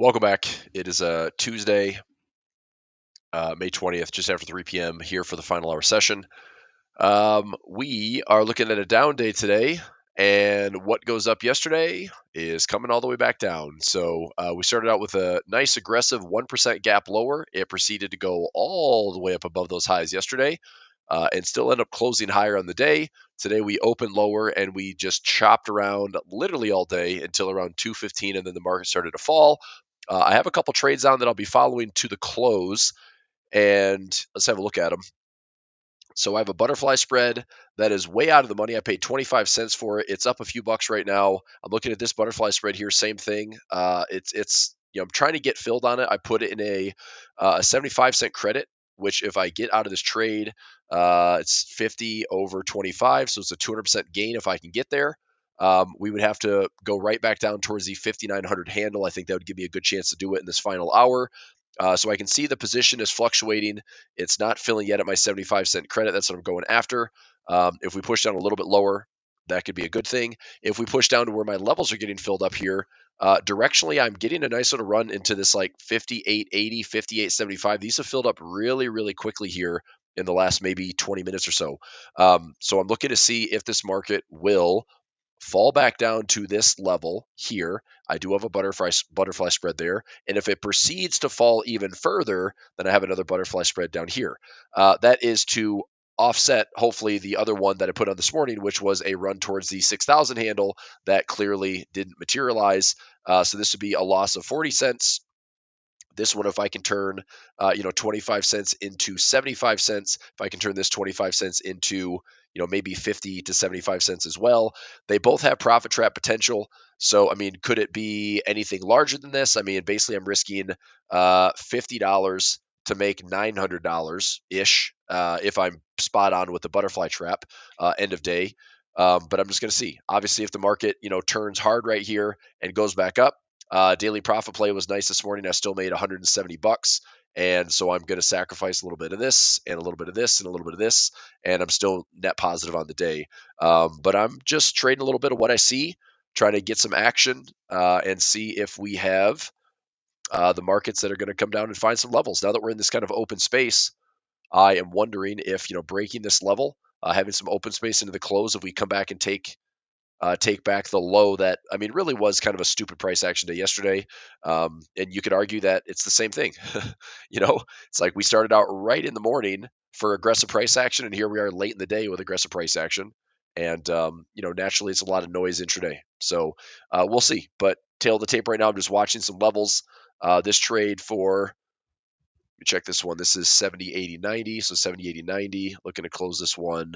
Welcome back. It is a Tuesday, May 20th, just after 3 p.m. here for the final hour session. We are looking at a down day today, and what goes up yesterday is coming all the way back down. So we started out with a nice aggressive 1% gap lower. It proceeded to go all the way up above those highs yesterday. And still end up closing higher on the day. Today we opened lower and we just chopped around literally all day until around 2:15, and then the market started to fall. I have a couple trades on that I'll be following to the close, and let's have a look at them. So I have a butterfly spread that is way out of the money. I paid 25 cents for it. It's up a few bucks right now. I'm looking at this butterfly spread here. Same thing. It's I'm trying to get filled on it. I put it in a 75-cent credit, which if I get out of this trade, it's 50 over 25, so it's a 200% gain if I can get there. We would have to go right back down towards the 5,900 handle. I think that would give me a good chance to do it in this final hour. So I can see the position is fluctuating. It's not filling yet at my 75-cent credit. That's what I'm going after. If we push down a little bit lower, that could be a good thing. If we push down to where my levels are getting filled up here, directionally, I'm getting a nice little run into this like 58.80, 58.75. These have filled up really, really quickly here in the last maybe 20 minutes or so. So I'm looking to see if this market will fall back down to this level here. I do have a butterfly spread there. And if it proceeds to fall even further, then I have another butterfly spread down here. That is to offset, hopefully, the other one that I put on this morning, which was a run towards the 6,000 handle that clearly didn't materialize. So this would be a loss of 40 cents. This one, if I can turn, 25 cents into 75 cents, if I can turn this 25 cents into, maybe 50 to 75 cents as well. They both have profit trap potential. So, I mean, could it be anything larger than this? I mean, basically, I'm risking $50 to make $900-ish if I'm spot on with the butterfly trap end of day. But I'm just going to see. Obviously, if the market, turns hard right here and goes back up, daily profit play was nice this morning. I still made 170 bucks. And so I'm going to sacrifice a little bit of this and a little bit of this and a little bit of this. And I'm still net positive on the day. But I'm just trading a little bit of what I see, trying to get some action and see if we have the markets that are going to come down and find some levels. Now that we're in this kind of open space, I am wondering if, breaking this level, having some open space into the close, if we come back and take back the low that, I mean, really was kind of a stupid price action day yesterday. And you could argue that it's the same thing. It's like we started out right in the morning for aggressive price action, and here we are late in the day with aggressive price action. And, naturally it's a lot of noise intraday. So we'll see. But tail of the tape right now, I'm just watching some levels. This trade for, let me check this one. This is 70, 80, 90. So 70, 80, 90. Looking to close this one.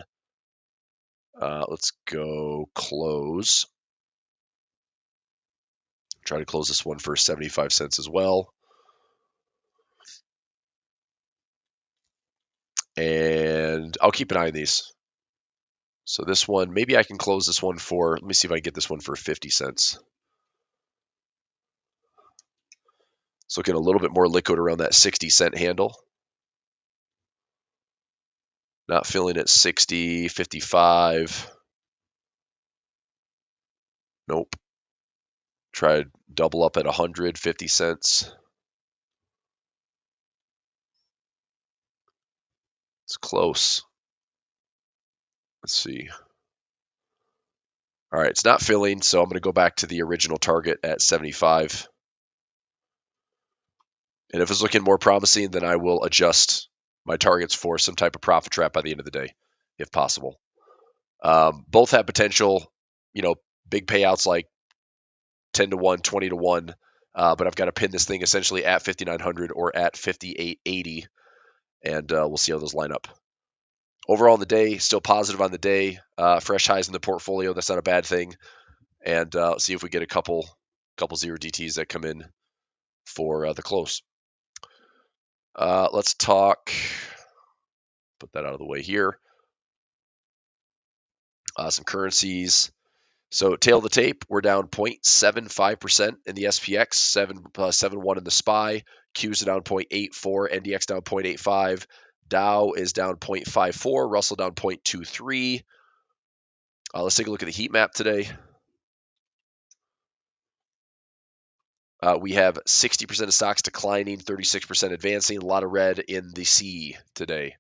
Let's go close. Try to close this one for 75 cents as well. And I'll keep an eye on these. So this one, maybe I can close this one for, let me see if I can get this one for 50 cents. So get a little bit more liquid around that 60-cent handle. Not feeling it 60, 55. Nope. Try to double up at 150 cents. It's close. Let's see. All right, it's not filling, so I'm going to go back to the original target at 75. And if it's looking more promising, then I will adjust my targets for some type of profit trap by the end of the day, if possible. Both have potential, big payouts like 10 to 1, 20 to 1. But I've got to pin this thing essentially at 5,900 or at 58.80. And we'll see how those line up. Overall on the day, still positive on the day. Fresh highs in the portfolio. That's not a bad thing. And see if we get a couple zero DTs that come in for the close. Let's talk. Put that out of the way here. Some currencies. So tail of the tape, we're down 0.75% in the SPX, 7.71 in the SPY. Qs are down 0.84, NDX down 0.85. Dow is down 0.54, Russell down 0.23. Let's take a look at the heat map today. We have 60% of stocks declining, 36% advancing. A lot of red in the C today.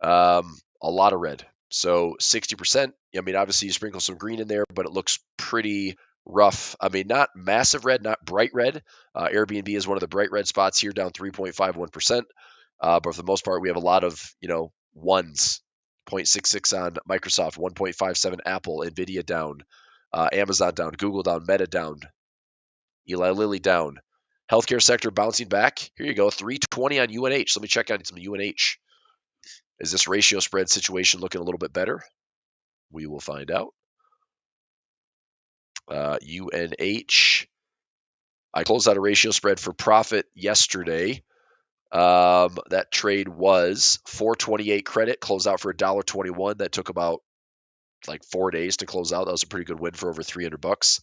A lot of red. So 60%. I mean, obviously you sprinkle some green in there, but it looks pretty rough. I mean, not massive red, not bright red. Airbnb is one of the bright red spots here, down 3.51%. But for the most part, we have a lot of, ones. 0.66 on Microsoft, 1.57 Apple, Nvidia down, Amazon down, Google down, Meta down, Eli Lilly down. Healthcare sector bouncing back. Here you go, 320 on UNH. Let me check on some UNH. Is this ratio spread situation looking a little bit better? We will find out. UNH. I closed out a ratio spread for profit yesterday. That trade was 428 credit, closed out for $1.21. That took about 4 days to close out. That was a pretty good win for over $300.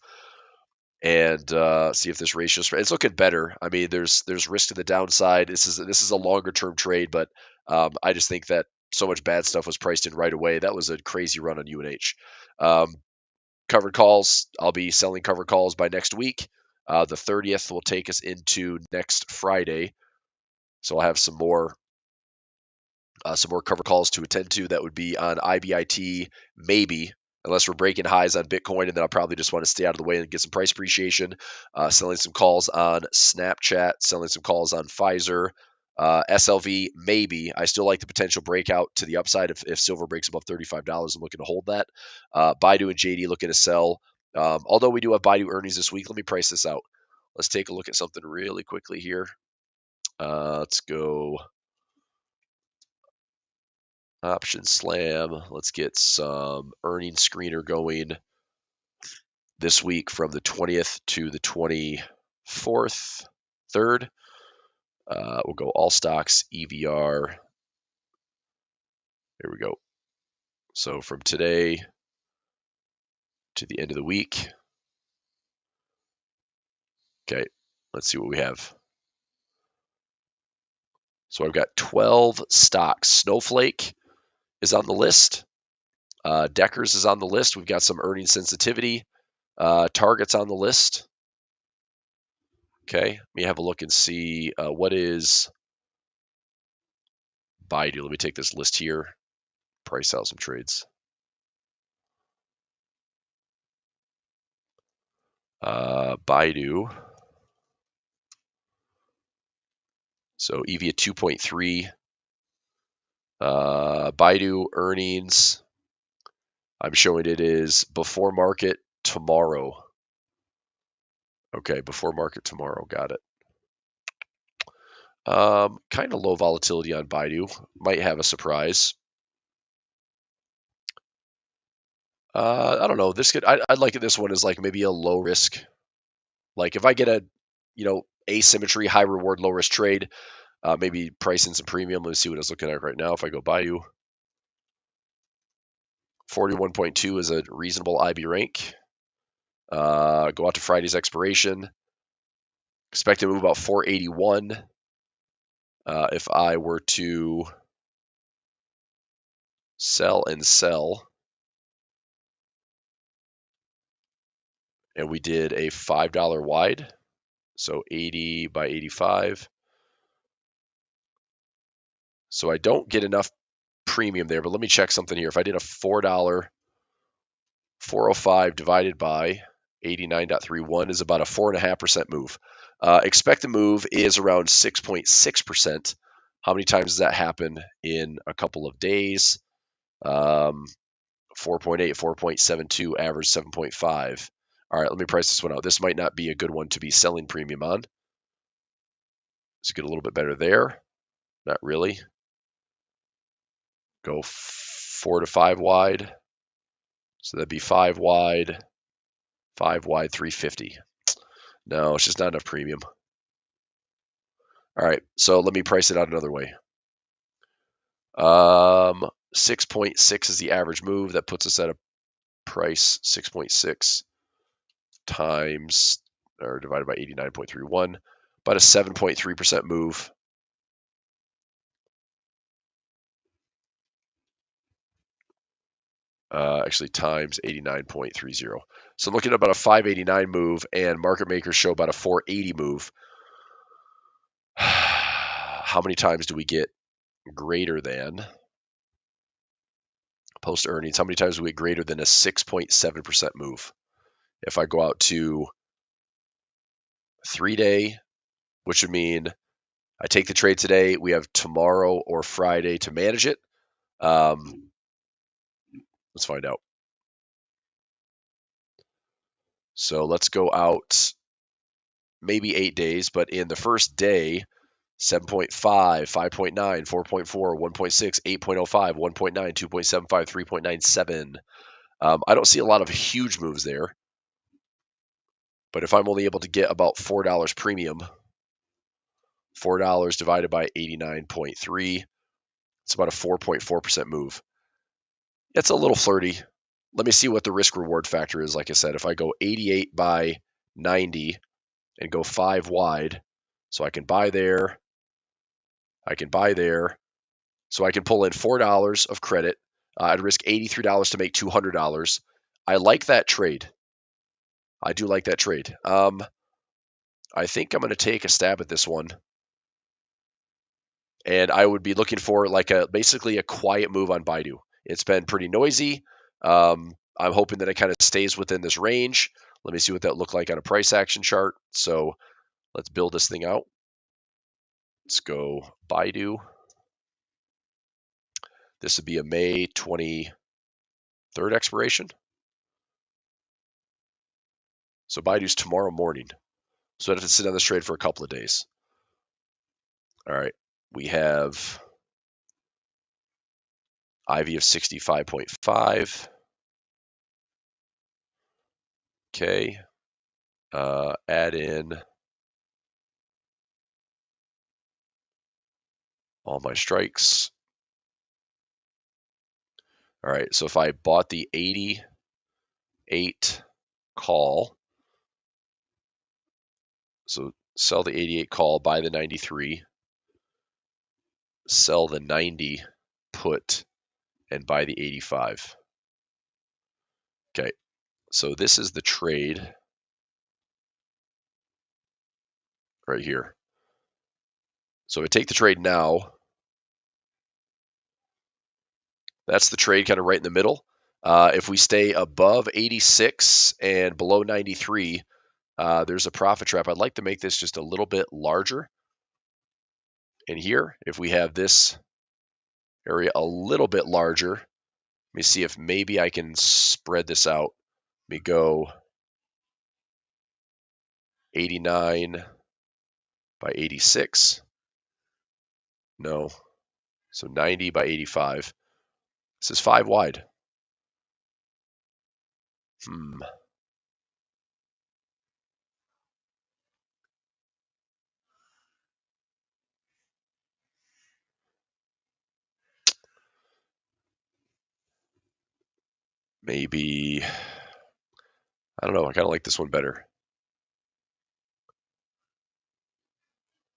And see if this ratio spread. It's looking better. I mean, there's risk to the downside. This is a longer term trade, but I just think that so much bad stuff was priced in right away. That was a crazy run on UNH. Covered calls. I'll be selling covered calls by next week. The 30th will take us into next Friday. So I'll have some more cover calls to attend to. That would be on IBIT, maybe, unless we're breaking highs on Bitcoin, and then I'll probably just want to stay out of the way and get some price appreciation. Selling some calls on Snapchat, selling some calls on Pfizer, SLV, maybe. I still like the potential breakout to the upside if silver breaks above $35. I'm looking to hold that. Baidu and JD looking to sell. Although we do have Baidu earnings this week, let me price this out. Let's take a look at something really quickly here. Let's go option slam. Let's get some earnings screener going this week from the 20th to the 24th, 3rd. We'll go all stocks, EVR. Here we go. So from today to the end of the week. Okay, let's see what we have. So I've got 12 stocks. Snowflake is on the list. Deckers is on the list. We've got some earnings sensitivity. Target's on the list. Okay, let me have a look and see what is Baidu. Let me take this list here, price out some trades. Baidu. So EV at 2.3. Baidu earnings. I'm showing it is before market tomorrow. Okay, before market tomorrow. Got it. Kind of low volatility on Baidu. Might have a surprise. I don't know. I'd like this one as maybe a low risk. If I get a, asymmetry, high reward, low risk trade, maybe price in some premium. Let's see what it's looking at right now. If I go Baidu, 41.2 is a reasonable IB rank. Go out to Friday's expiration. Expect to move about 481. If I were to sell and sell, and we did a $5 wide, so 80 by 85. So I don't get enough premium there, but let me check something here. If I did a $4, 405 divided by 89.31 is about a 4.5% move. Expected move is around 6.6%. How many times does that happen in a couple of days? 4.8, 4.72, average 7.5. All right, let me price this one out. This might not be a good one to be selling premium on. Let's get a little bit better there. Not really. Go 4 to 5 wide. So that'd be 5 wide, 350. No, it's just not enough premium. All right, so let me price it out another way. 6.6 is the average move. That puts us at a price 6.6 times or divided by 89.31, about a 7.3% move. Actually times 89.30. So I'm looking at about a 589 move, and market makers show about a 480 move. How many times do we get greater than post earnings? How many times do we get greater than a 6.7% move? If I go out to 3-day, which would mean I take the trade today, we have tomorrow or Friday to manage it. Let's find out. So let's go out maybe 8 days, but in the first day, 7.5, 5.9, 4.4, 1.6, 8.05, 1.9, 2.75, 3.97. I don't see a lot of huge moves there, but if I'm only able to get about $4 premium, $4 divided by 89.3, it's about a 4.4% move. It's a little flirty. Let me see what the risk reward factor is. Like I said, if I go 88 by 90 and go 5 wide, so I can buy there, I can buy there, so I can pull in $4 of credit. I'd risk $83 to make $200. I like that trade. I do like that trade. I think I'm going to take a stab at this one. And I would be looking for like basically a quiet move on Baidu. It's been pretty noisy. I'm hoping that it kind of stays within this range. Let me see what that looked like on a price action chart. So let's build this thing out. Let's go Baidu. This would be a May 23rd expiration. So Baidu's tomorrow morning. So I'd have to sit on this trade for a couple of days. All right. We have IV of 65.5. Okay. Add in all my strikes. All right. So if I bought the 88 call, so sell the 88 call, buy the 93, sell the 90 put, and buy the 85. Okay. So this is the trade right here. So I take the trade now. That's the trade kind of right in the middle. If we stay above 86 and below 93, there's a profit trap. I'd like to make this just a little bit larger. And here, if we have this area a little bit larger, let me see if maybe I can spread this out. Let me go 89 by 86. No. So 90 by 85. This is 5 wide. Maybe, I don't know. I kind of like this one better.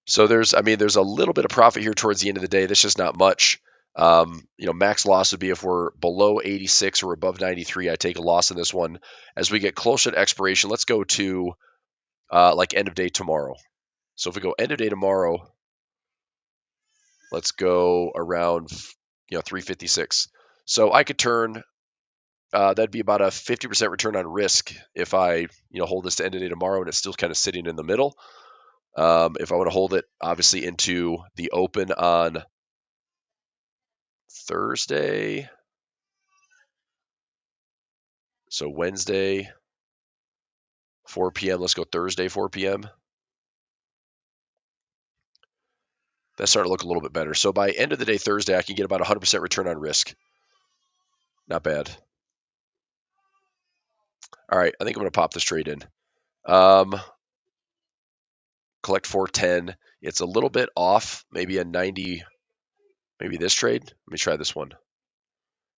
So there's a little bit of profit here towards the end of the day. That's just not much. Max loss would be if we're below 86 or above 93. I take a loss in this one. As we get closer to expiration, let's go to like end of day tomorrow. So if we go end of day tomorrow, let's go around 356. So I could turn. That'd be about a 50% return on risk if I hold this to end of day tomorrow and it's still kind of sitting in the middle. If I want to hold it, obviously, into the open on Thursday, so Wednesday, 4 p.m. Let's go Thursday, 4 p.m. That's starting to look a little bit better. So by end of the day Thursday, I can get about 100% return on risk. Not bad. All right, I think I'm going to pop this trade in. Collect 410. It's a little bit off, maybe a 90, maybe this trade. Let me try this one.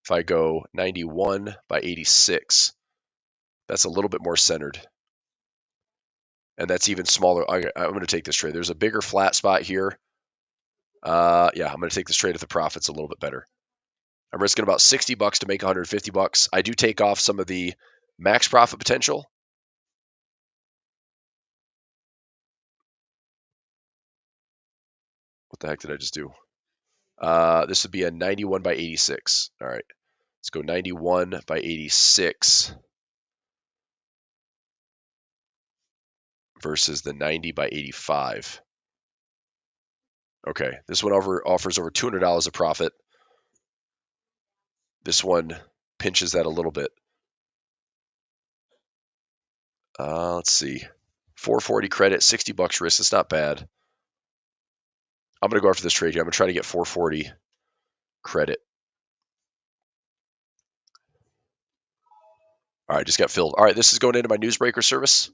If I go 91 by 86, that's a little bit more centered. And that's even smaller. I'm going to take this trade. There's a bigger flat spot here. Yeah, I'm going to take this trade if the profit's a little bit better. I'm risking about 60 bucks to make 150 bucks. I do take off some of the max profit potential. What the heck did I just do? This would be a 91 by 86. All right, let's go 91 by 86 versus the 90 by 85. Okay, this one offers over $200 of profit. This one pinches that a little bit. Let's see. 440 credit, 60 bucks risk. It's not bad. I'm going to go after this trade here. I'm going to try to get 440 credit. All right, just got filled. All right, this is going into my newsbreaker service.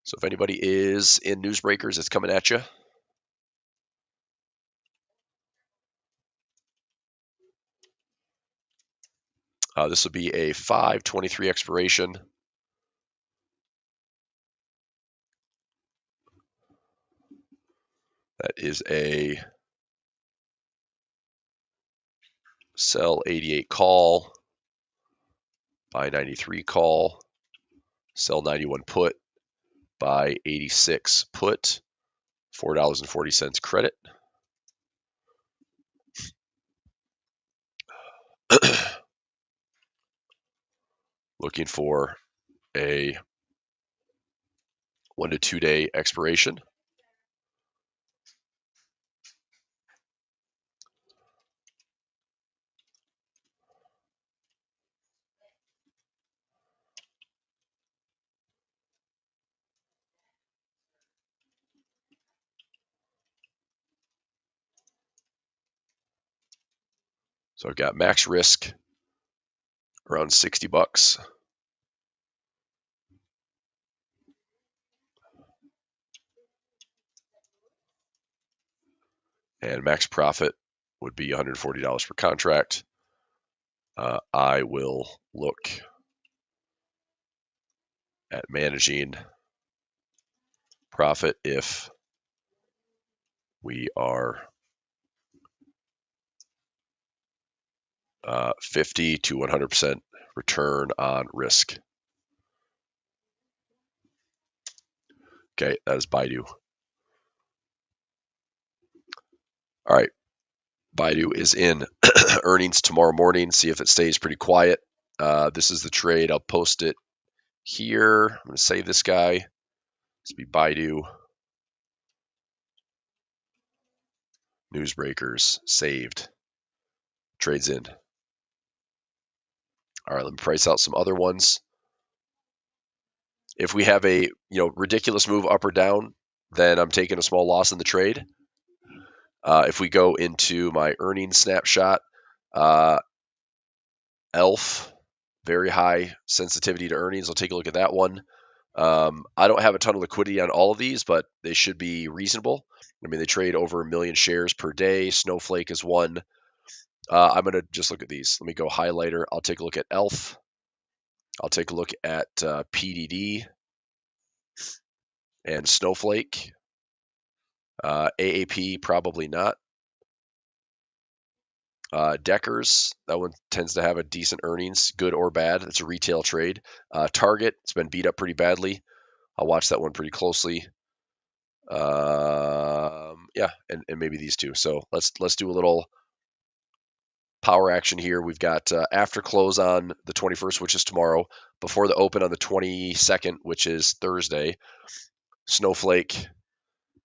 So if anybody is in newsbreakers, it's coming at you. This will be a 5/23 expiration. That is a sell 88 call, buy 93 call, sell 91 put, buy 86 put, $4.40 credit. Looking for a 1 to 2 day expiration. So I've got max risk around 60 bucks. And max profit would be $140 per contract. I will look at managing profit if we are 50 to 100% return on risk. Okay, that is Baidu. All right, Baidu is in earnings tomorrow morning. See if it stays pretty quiet. This is the trade. I'll post it here. I'm going to save this guy. This will be Baidu. Newsbreakers saved. Trades in. All right, let me price out some other ones. If we have a ridiculous move up or down, then I'm taking a small loss in the trade. If we go into my earnings snapshot, ELF, very high sensitivity to earnings. I'll take a look at that one. I don't have a ton of liquidity on all of these, but they should be reasonable. I mean, they trade over 1 million shares per day. Snowflake is one. I'm going to just look at these. Let me go highlighter. I'll take a look at ELF. I'll take a look at PDD and Snowflake. AAP, probably not. Deckers, that one tends to have a decent earnings, good or bad. It's a retail trade. Target, it's been beat up pretty badly. I'll watch that one pretty closely. Yeah, and maybe these two. So let's do a little power action here. We've got after close on the 21st, which is tomorrow, before the open on the 22nd, which is Thursday. Snowflake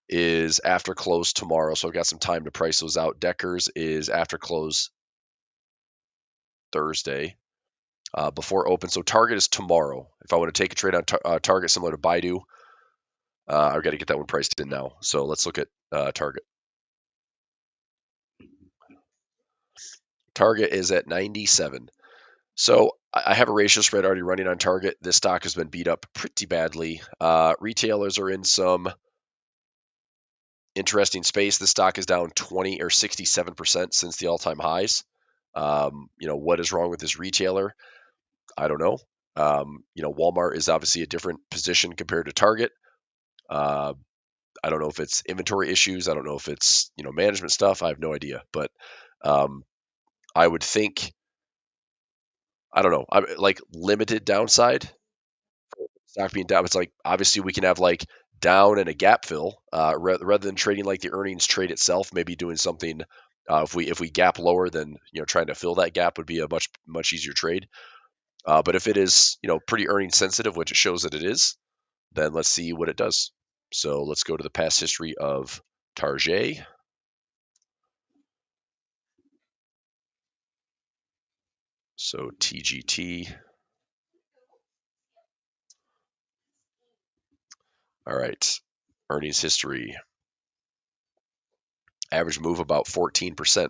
is after close tomorrow, so I've got some time to price those out. Deckers is after close Thursday, before open. So Target is tomorrow. If I want to take a trade on Target similar to Baidu, I've got to get that one priced in now. So let's look at Target. Target is at 97. So I have a ratio spread already running on Target. This stock has been beat up pretty badly. Retailers are in some interesting space. The stock is down 20 or 67% since the all-time highs. What is wrong with this retailer? I don't know. Walmart is obviously a different position compared to Target. I don't know if it's inventory issues. I don't know if it's management stuff. I have no idea. But I would think, I don't know, like limited downside. Stock being down, it's like obviously we can have like down and a gap fill rather than trading like the earnings trade itself. Maybe doing something if we gap lower, then trying to fill that gap would be a much easier trade. But if it is pretty earnings sensitive, which it shows that it is, then let's see what it does. So let's go to the past history of Target. So TGT. All right. Earnings history. Average move about 14%.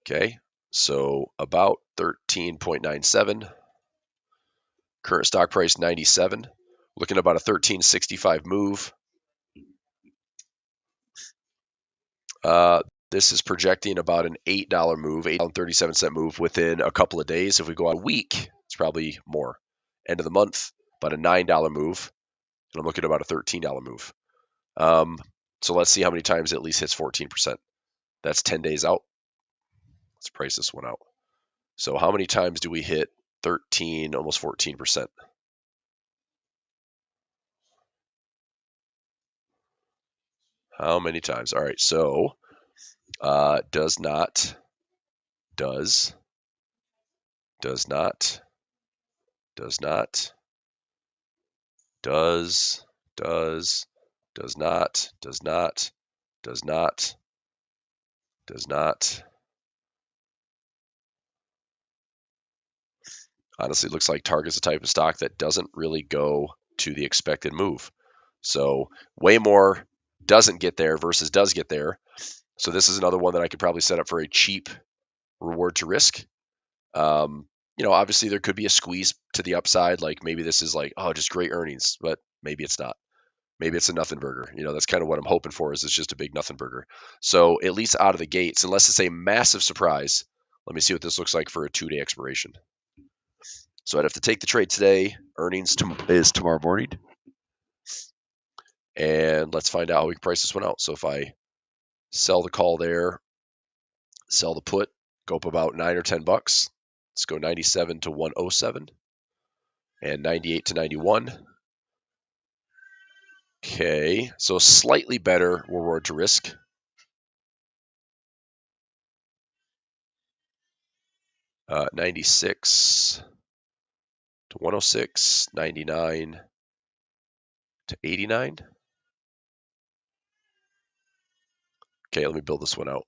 Okay. So about 13.97. Current stock price 97. Looking at about a 1365 move. This is projecting about an $8 move, $8.37 move within a couple of days. If we go out a week, it's probably more. End of the month, about a $9 move. And I'm looking at about a $13 move. So let's see how many times it at least hits 14%. That's 10 days out. Let's price this one out. So how many times do we hit 13, almost 14%? How many times? All right, so does not, does not, does not, does not, does not, does not, does not. Honestly, it looks like Target's the type of stock that doesn't really go to the expected move. So way more doesn't get there versus does get there. So this is another one that I could probably set up for a cheap reward to risk. Obviously there could be a squeeze to the upside. Like maybe this is like, oh, just great earnings, but maybe it's not. Maybe it's a nothing burger. That's kind of what I'm hoping for, is it's just a big nothing burger. So at least out of the gates, unless it's a massive surprise, let me see what this looks like for a 2-day expiration. So I'd have to take the trade today. Earnings is tomorrow morning. And let's find out how we can price this one out. So if I sell the call there, sell the put, go up about $9 or $10. Let's go 97 to 107 and 98 to 91. Okay, so slightly better reward to risk. Uh, 96 to 106, 99 to 89. Okay, let me build this one out.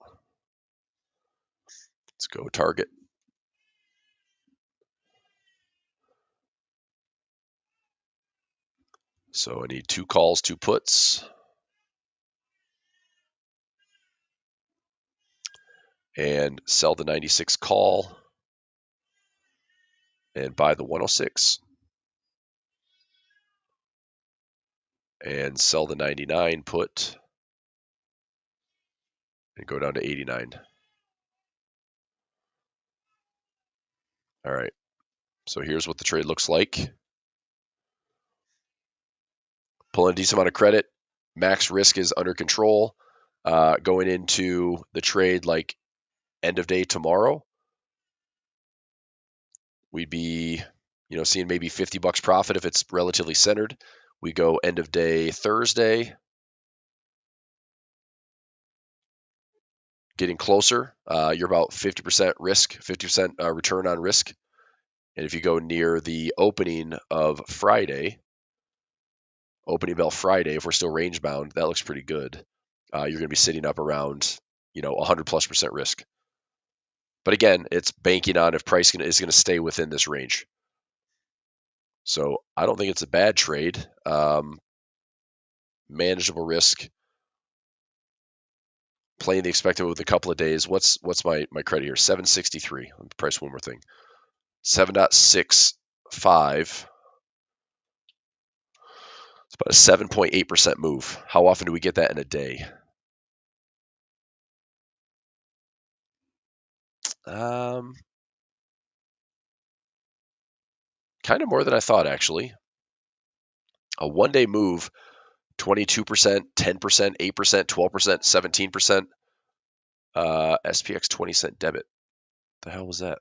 Let's go target. So I need 2 calls, 2 puts. And sell the 96 call and buy the 106. And sell the 99 put and go down to 89. All right. So here's what the trade looks like. Pulling a decent amount of credit. Max risk is under control. Going into the trade like end of day tomorrow, we'd be, seeing maybe $50 profit if it's relatively centered. We go end of day Thursday, getting closer. You're about 50% risk, 50% return on risk. And if you go near the opening of Friday, opening bell Friday, if we're still range bound, that looks pretty good. You're going to be sitting up around, 100+% risk. But again, it's banking on if price is going to stay within this range. So I don't think it's a bad trade. Manageable risk. Playing the expected with a couple of days. What's my credit here? 763. Let me price one more thing. 7.65. It's about a 7.8% move. How often do we get that in a day? Kind of more than I thought, actually. A 1-day move, 22%, 10%, 8%, 12%, 17%. SPX 20-cent debit. The hell was that?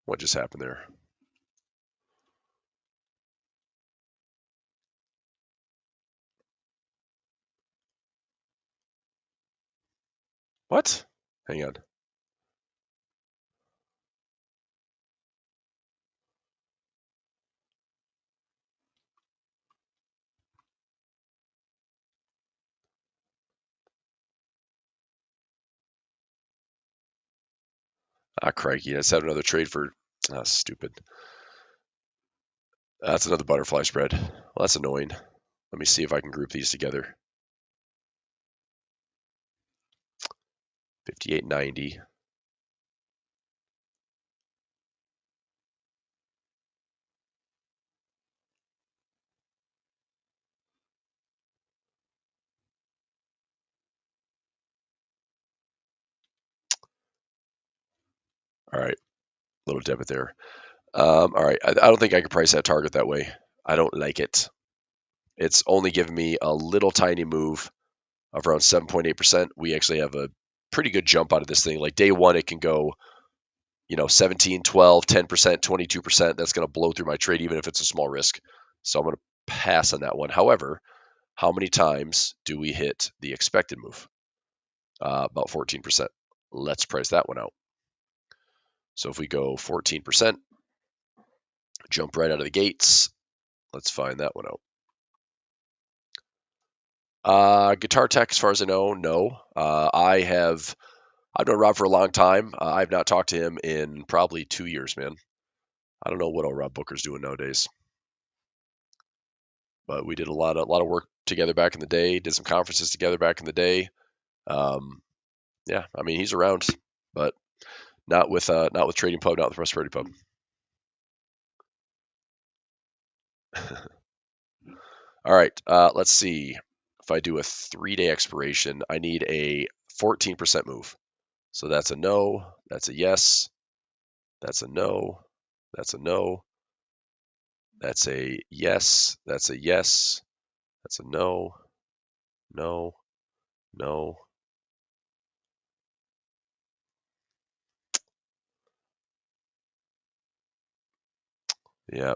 What just happened there? What? Hang on. Ah, crikey. I just had another trade for... Ah, stupid. That's another butterfly spread. Well, that's annoying. Let me see if I can group these together. 58.90. All right. Little debit there. All right. I don't think I can price that target that way. I don't like it. It's only given me a little tiny move of around 7.8%. We actually have a pretty good jump out of this thing. Like day one, it can go, 17, 12, 10%, 22%. That's going to blow through my trade, even if it's a small risk. So I'm going to pass on that one. However, how many times do we hit the expected move? About 14%. Let's price that one out. So if we go 14%, jump right out of the gates. Let's find that one out. Guitar Tech, as far as I know, no. I've known Rob for a long time. I've not talked to him in probably 2 years, man. I don't know what old Rob Booker's doing nowadays. But we did a lot of work together back in the day. Did some conferences together back in the day. Yeah, I mean he's around, but not with Trading Pub, not with Prosperity Pub. All right, let's see. If I do a 3-day expiration, I need a 14% move. So that's a no. That's a yes. That's a no. That's a no. That's a yes. That's a yes. That's a no. No. No. Yeah.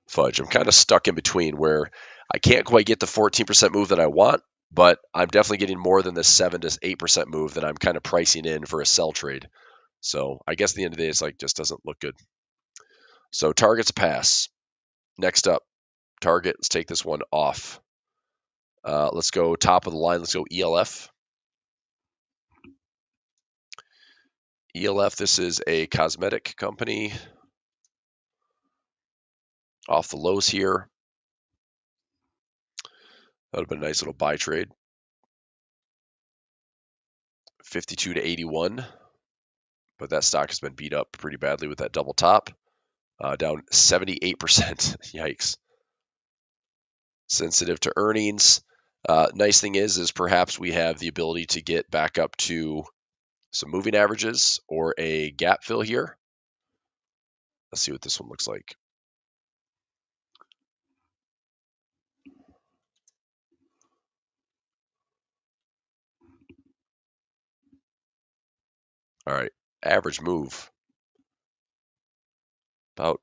Fudge. I'm kind of stuck in between where I can't quite get the 14% move that I want, but I'm definitely getting more than the 7 to 8% move that I'm kind of pricing in for a sell trade. So I guess at the end of the day, it's like just doesn't look good. So targets pass. Next up, target. Let's take this one off. Let's go top of the line. Let's go ELF. ELF, this is a cosmetic company. Off the lows here. That would have been a nice little buy trade. 52 to 81. But that stock has been beat up pretty badly with that double top. Down 78%. Yikes. Sensitive to earnings. Nice thing is perhaps we have the ability to get back up to some moving averages or a gap fill here. Let's see what this one looks like. All right, average move about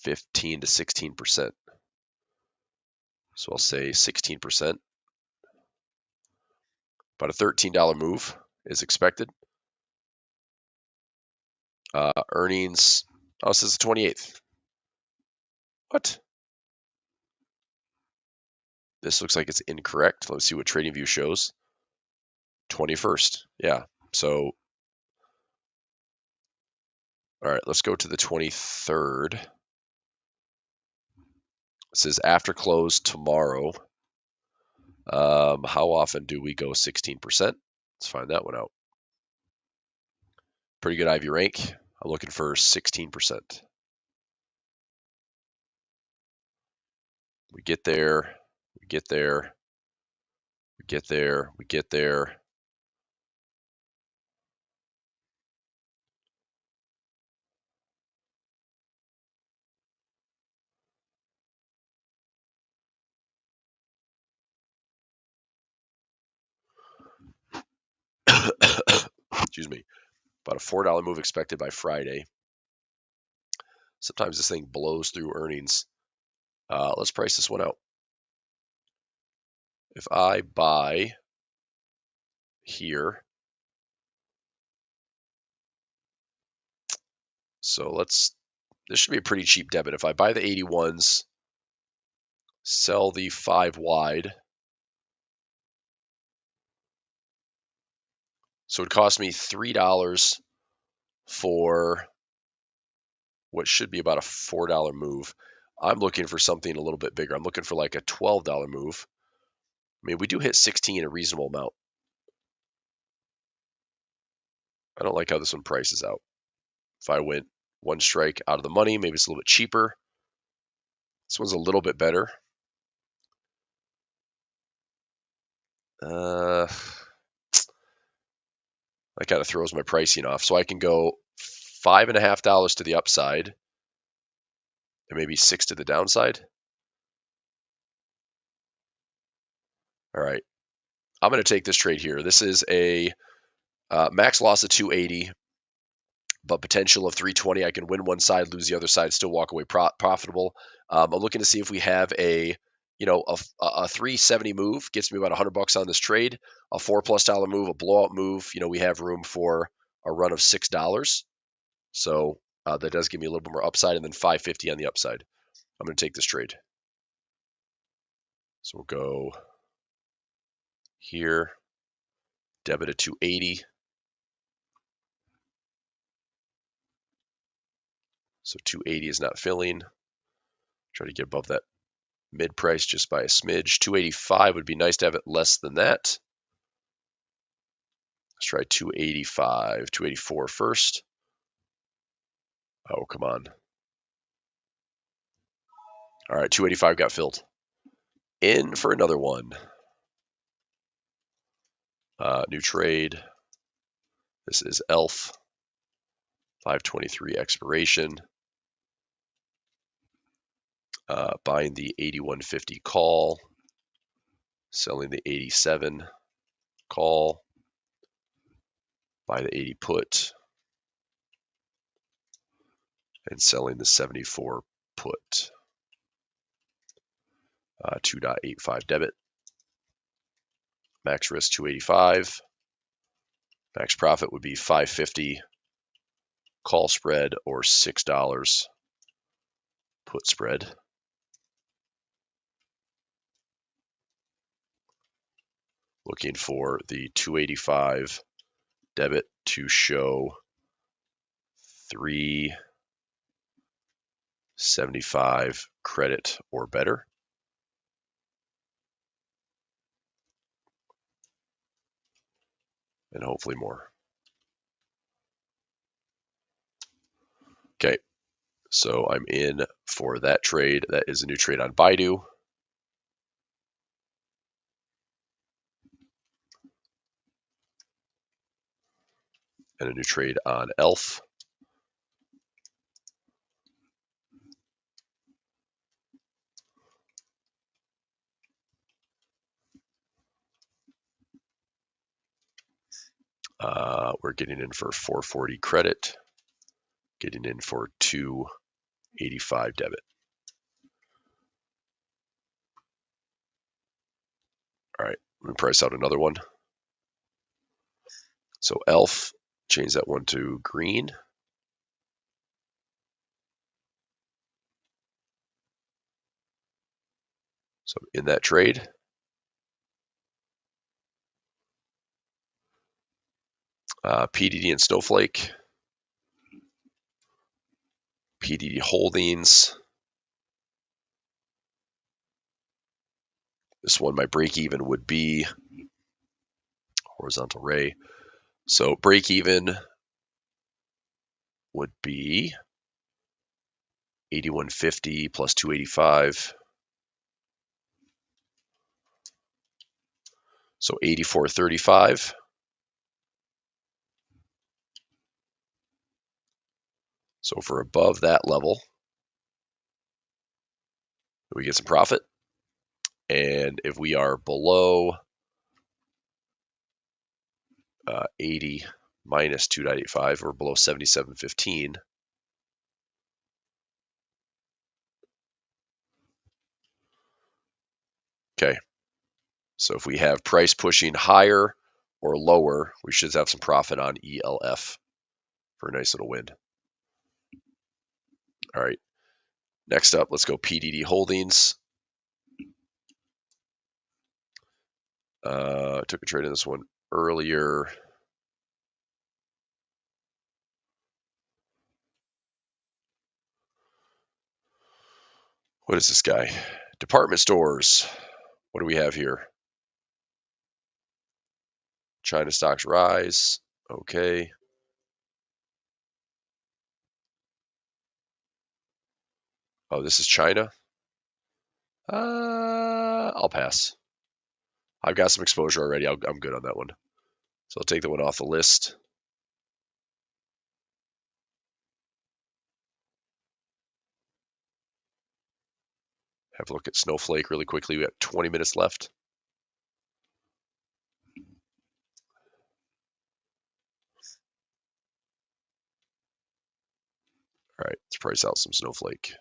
15 to 16%. So I'll say 16%. About a $13 move is expected. Earnings, oh, this is the 28th. What? This looks like it's incorrect. Let's see what TradingView shows. 21st. Yeah. So, all right, let's go to the 23rd. It says after close tomorrow. How often do we go 16%? Let's find that one out. Pretty good Ivy rank. I'm looking for 16%. We get there. We get there. We get there. We get there. excuse me, about a $4 move expected by Friday. Sometimes this thing blows through earnings. Let's price this one out. If I buy here, so this should be a pretty cheap debit. If I buy the 81s, sell the 5 wide, so it cost me $3 for what should be about a $4 move. I'm looking for something a little bit bigger. I'm looking for like a $12 move. I mean, we do hit 16 a reasonable amount. I don't like how this one prices out. If I went one strike out of the money, maybe it's a little bit cheaper. This one's a little bit better. That kind of throws my pricing off. So I can go $5.50 to the upside and maybe 6 to the downside. All right. I'm going to take this trade here. This is a max loss of 280, but potential of 320. I can win one side, lose the other side, still walk away profitable. I'm looking to see if we have a 370 move gets me about $100 on this trade. A $4+ move, a blowout move. We have room for a run of $6. So that does give me a little bit more upside, and then 550 on the upside. I'm going to take this trade. So we'll go here, debit at 280. So 280 is not filling. Try to get above that mid price just by a smidge. 285 would be nice to have it less than that. Let's try 285, 284 first. Oh, come on. All right, 285 got filled. In for another one. New trade. This is ELF. 523 expiration. Buying the 8150 call. Selling the 87 call. Buy the 80 put. And selling the 74 put. 2.85 debit. Max risk 285. Max profit would be 550 call spread or $6 put spread. Looking for the 285 debit to show 375 credit or better. And hopefully more. Okay, so I'm in for that trade. That is a new trade on Baidu. And a new trade on ELF. We're getting in for 440 credit, getting in for 285 debit. All right, let me price out another one. So ELF, change that one to green. So in that trade. PDD and Snowflake. PDD Holdings. This one, my break even would be horizontal ray. So break even would be 8150 plus 285. So 8435. So if we're above that level, we get some profit. And if we are below 80, minus 2.85. We're below 77.15. Okay. So if we have price pushing higher or lower, we should have some profit on ELF for a nice little win. All right. Next up, let's go PDD Holdings. Took a trade in this one earlier. What is this guy? Department stores. What do we have here? China stocks rise. Okay. Oh, this is China? I'll pass. I've got some exposure already. I'm good on that one. So I'll take that one off the list. Have a look at Snowflake really quickly. We have 20 minutes left. All right, let's price out some Snowflake.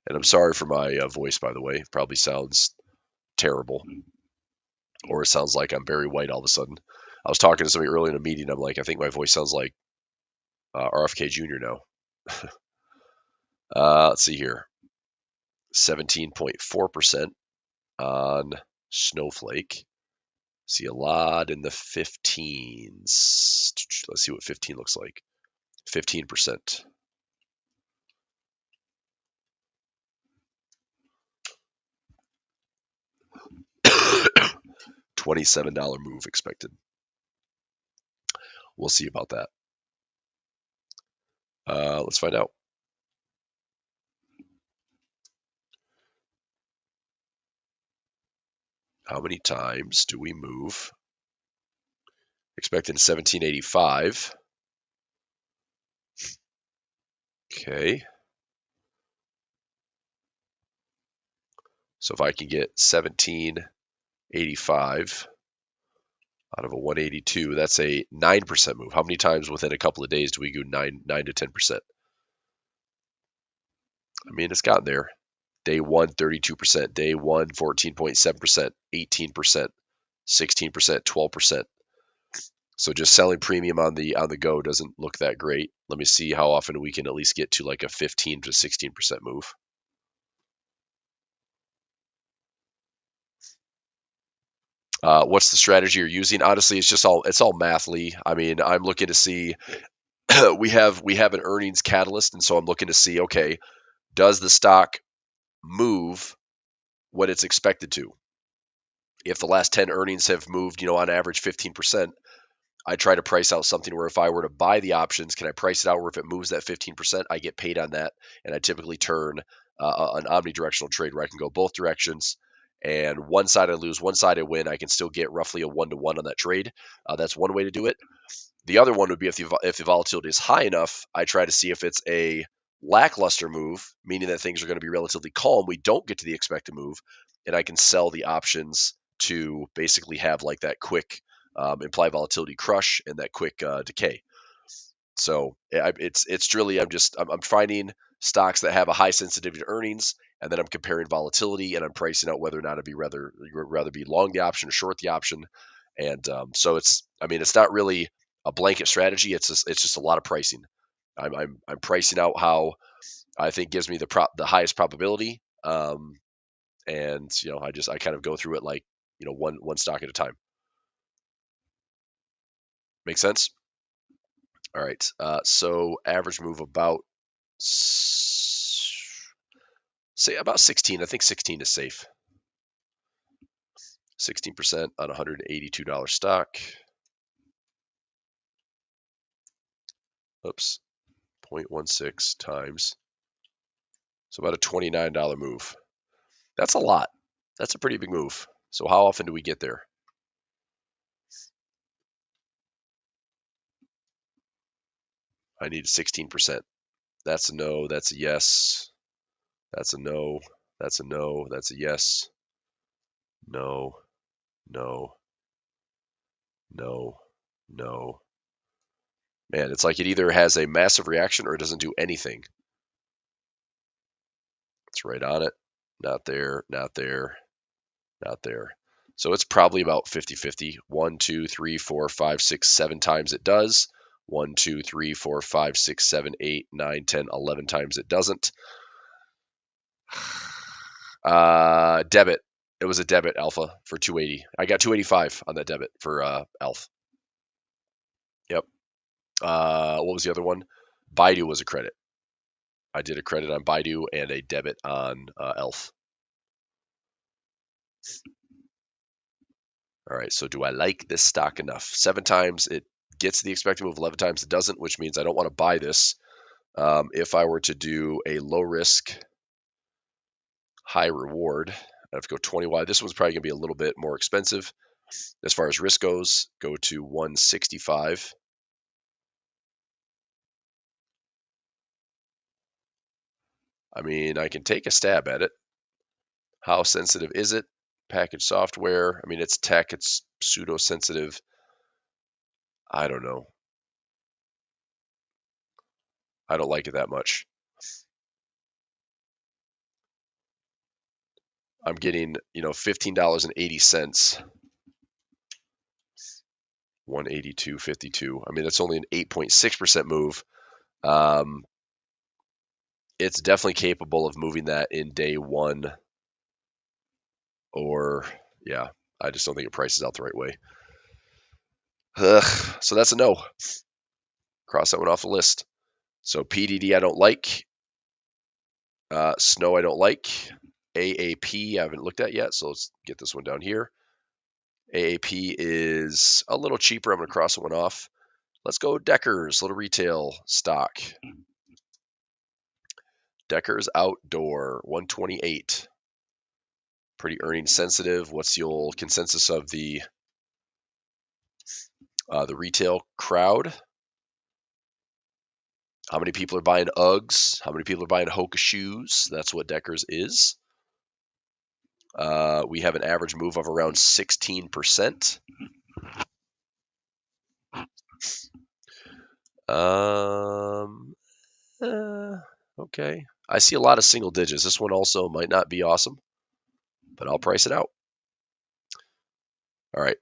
And I'm sorry for my voice, by the way. It probably sounds terrible. Or it sounds like I'm very white all of a sudden. I was talking to somebody early in a meeting. I'm like, I think my voice sounds like RFK Jr. now. Let's see here. 17.4% on Snowflake. See a lot in the 15s. Let's see what 15 looks like. 15%. $27 move expected. We'll see about that. Let's find out. How many times do we move? Expecting 1785. Okay. So if I can get 1785 out of a 182, that's a 9% move. How many times within a couple of days do we go 9 to 10%? I mean, it's gotten there. Day 1, 32%. Day 1, 14.7%, 18%, 16%, 12%. So just selling premium on the go doesn't look that great. Let me see how often we can at least get to like a 15 to 16% move. What's the strategy you're using? Honestly, it's all mathly. I mean, I'm looking to see we have an earnings catalyst, and so I'm looking to see, okay, does the stock move what it's expected to? If the last 10 earnings have moved, on average 15%, I try to price out something where if I were to buy the options, can I price it out where if it moves that 15%, I get paid on that, and I typically turn an omnidirectional trade where I can go both directions. And one side I lose, one side I win. I can still get roughly a 1-to-1 on that trade. That's one way to do it. The other one would be if the volatility is high enough, I try to see if it's a lackluster move, meaning that things are going to be relatively calm. We don't get to the expected move, and I can sell the options to basically have like that quick implied volatility crush and that quick decay. So it's really I'm finding stocks that have a high sensitivity to earnings, and then I'm comparing volatility and I'm pricing out whether or not I'd rather be long the option or short the option. And so it's not really a blanket strategy. It's just a lot of pricing. I'm pricing out how I think gives me the highest probability. And I kind of go through it like one stock at a time. Make sense? All right. So average move about say about 16. I think 16 is safe. 16% on $182 stock. Oops. 0.16 times. So about a $29 move. That's a lot. That's a pretty big move. So how often do we get there? I need 16%. That's a no. That's a yes. That's a no. That's a no. That's a yes. No. No. No. No. Man, it's like it either has a massive reaction or it doesn't do anything. It's right on it. Not there, not there, not there. So it's probably about 50-50. 1, 2, 3, 4, 5, 6, 7 times it does. 1, 2, 3, 4, 5, 6, 7, 8, 9, 10, 11 times it doesn't. Debit. It was a debit alpha for 280. I got 285 on that debit for ALF. Yep. What was the other one? Baidu was a credit. I did a credit on Baidu and a debit on ELF. All right, so do I like this stock enough? 7 times it gets the expected move, 11 times it doesn't, which means I don't want to buy this. If I were to do a low risk, high reward, I have to go 20 wide. This one's probably going to be a little bit more expensive. As far as risk goes, go to 165. I mean, I can take a stab at it. How sensitive is it? Packaged software. I mean, it's tech. It's pseudo sensitive. I don't know. I don't like it that much. I'm getting, $15.80. 182.52. I mean, that's only an 8.6% move. It's definitely capable of moving that in day one. Or, yeah, I just don't think it prices out the right way. Ugh, so that's a no. Cross that one off the list. So PDD I don't like. Snow I don't like. AAP I haven't looked at yet, so let's get this one down here. AAP is a little cheaper. I'm going to cross one off. Let's go Deckers, little retail stock. Deckers Outdoor, 128. Pretty earnings sensitive. What's the old consensus of the retail crowd? How many people are buying Uggs? How many people are buying Hoka shoes? That's what Deckers is. We have an average move of around 16%. Okay. I see a lot of single digits. This one also might not be awesome, but I'll price it out. All right.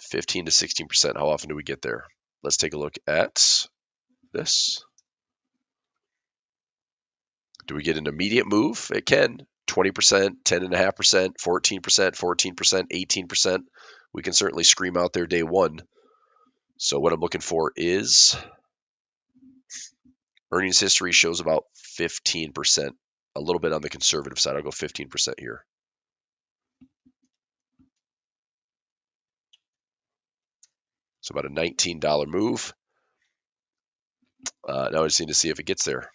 15 to 16%. How often do we get there? Let's take a look at this. Do we get an immediate move? It can. 20%, 10.5%, 14%, 14%, 18%. We can certainly scream out there day one. So what I'm looking for is earnings history shows about 15%, a little bit on the conservative side. I'll go 15% here. So about a $19 move. Now I just need to see if it gets there.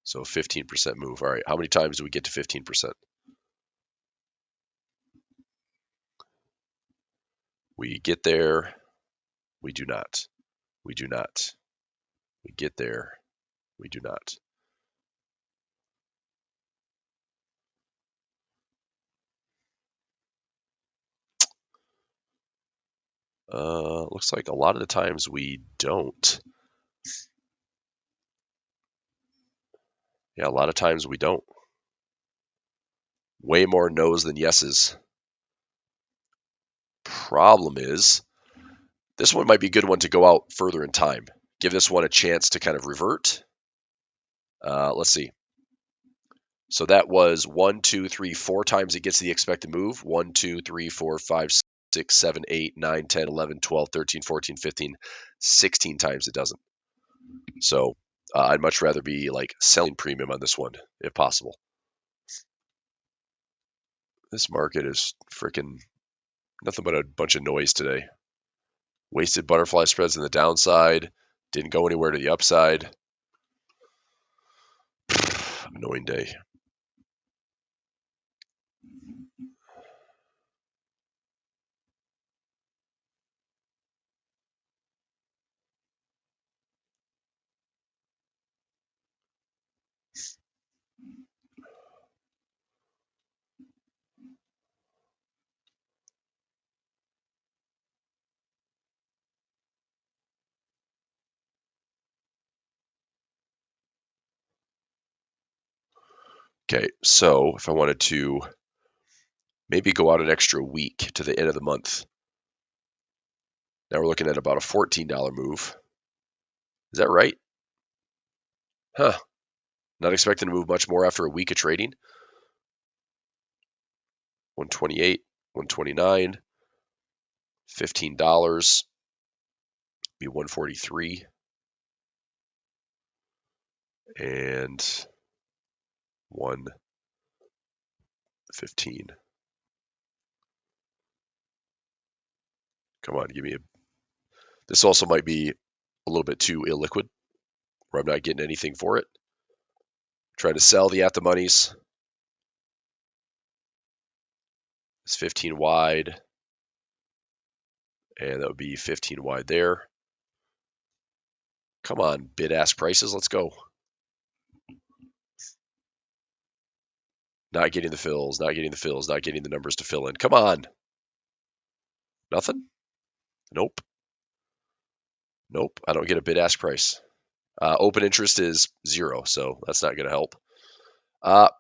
So 15% move. All right, how many times do we get to 15%? We get there. We do not. We do not. We get there. We do not. Looks like a lot of the times we don't. Yeah, a lot of times we don't. Way more no's than yeses. Problem is, this one might be a good one to go out further in time. Give this one a chance to kind of revert. Let's see. So that was 1, 2, 3, 4 times it gets the expected move. 1, 2, 3, 4, 5, 6, 7, 8, 9, 10, 11, 12, 13, 14, 15, 16 times it doesn't. So I'd much rather be like selling premium on this one if possible. This market is freaking nothing but a bunch of noise today. Wasted butterfly spreads on the downside. Didn't go anywhere to the upside. Annoying day. Okay, so if I wanted to maybe go out an extra week to the end of the month, now we're looking at about a $14 move. Is that right? Huh. Not expecting to move much more after a week of trading. 128, 129, $15, be 143, and 115. Come on, give me a. This also might be a little bit too illiquid, where I'm not getting anything for it. Trying to sell the at the monies. It's 15 wide, and that would be 15 wide there. Come on, bid-ask prices, let's go. Not getting the fills, not getting the fills, not getting the numbers to fill in. Come on. Nothing? Nope. Nope, I don't get a bid-ask price. Open interest is 0, so that's not going to help.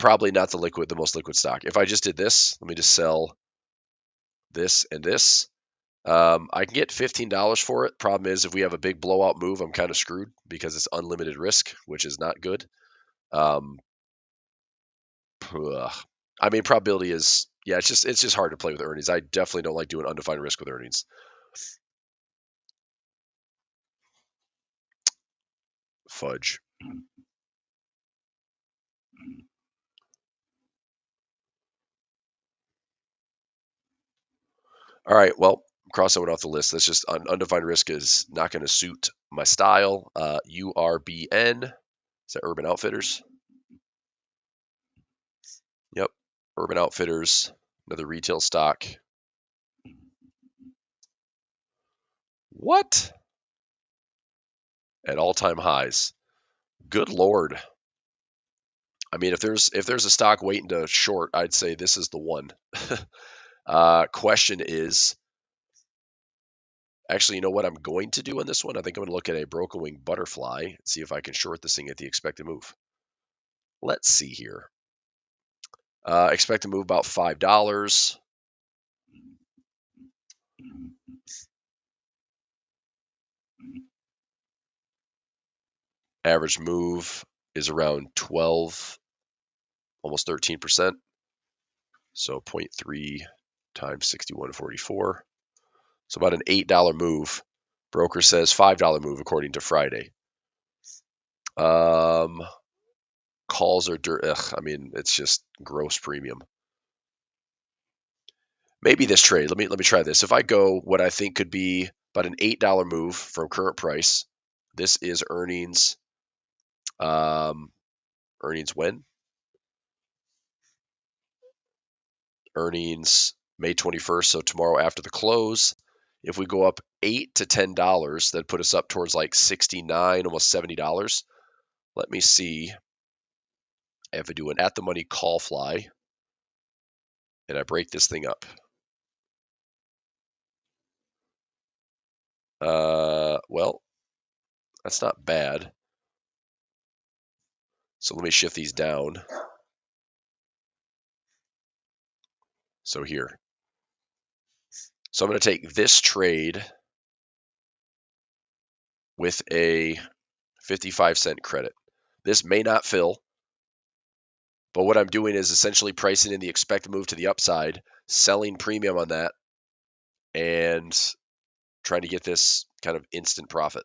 Probably not the most liquid stock. If I just did this, let me just sell this and this. I can get $15 for it. Problem is, if we have a big blowout move, I'm kind of screwed because it's unlimited risk, which is not good. I mean, probability is, yeah, it's just hard to play with earnings. I definitely don't like doing undefined risk with earnings. Fudge. All right, well, cross that one off the list. That's just undefined risk is not going to suit my style. URBN. Is that Urban Outfitters? Yep, Urban Outfitters, another retail stock. What? At all-time highs. Good Lord. I mean, if there's a stock waiting to short, I'd say this is the one. Question is, actually, you know what I'm going to do on this one? I think I'm going to look at a broken wing butterfly and see if I can short this thing at the expected move. Let's see here. Expect to move about $5. Average move is around 12, almost 13%. So 0.3 times 61.44. So about an $8 move. Broker says $5 move according to Friday. Calls are dirt. I mean, it's just gross premium. Maybe this trade. Let me try this. If I go what I think could be about an $8 move from current price, this is earnings. Earnings when? Earnings May 21st, so tomorrow after the close. If we go up $8 to $10, that'd put us up towards like $69, almost $70. Let me see. I have to do an at the money call fly, and I break this thing up. Well, that's not bad. So let me shift these down. So here. So I'm going to take this trade with a 55-cent credit. This may not fill, but what I'm doing is essentially pricing in the expected move to the upside, selling premium on that, and trying to get this kind of instant profit.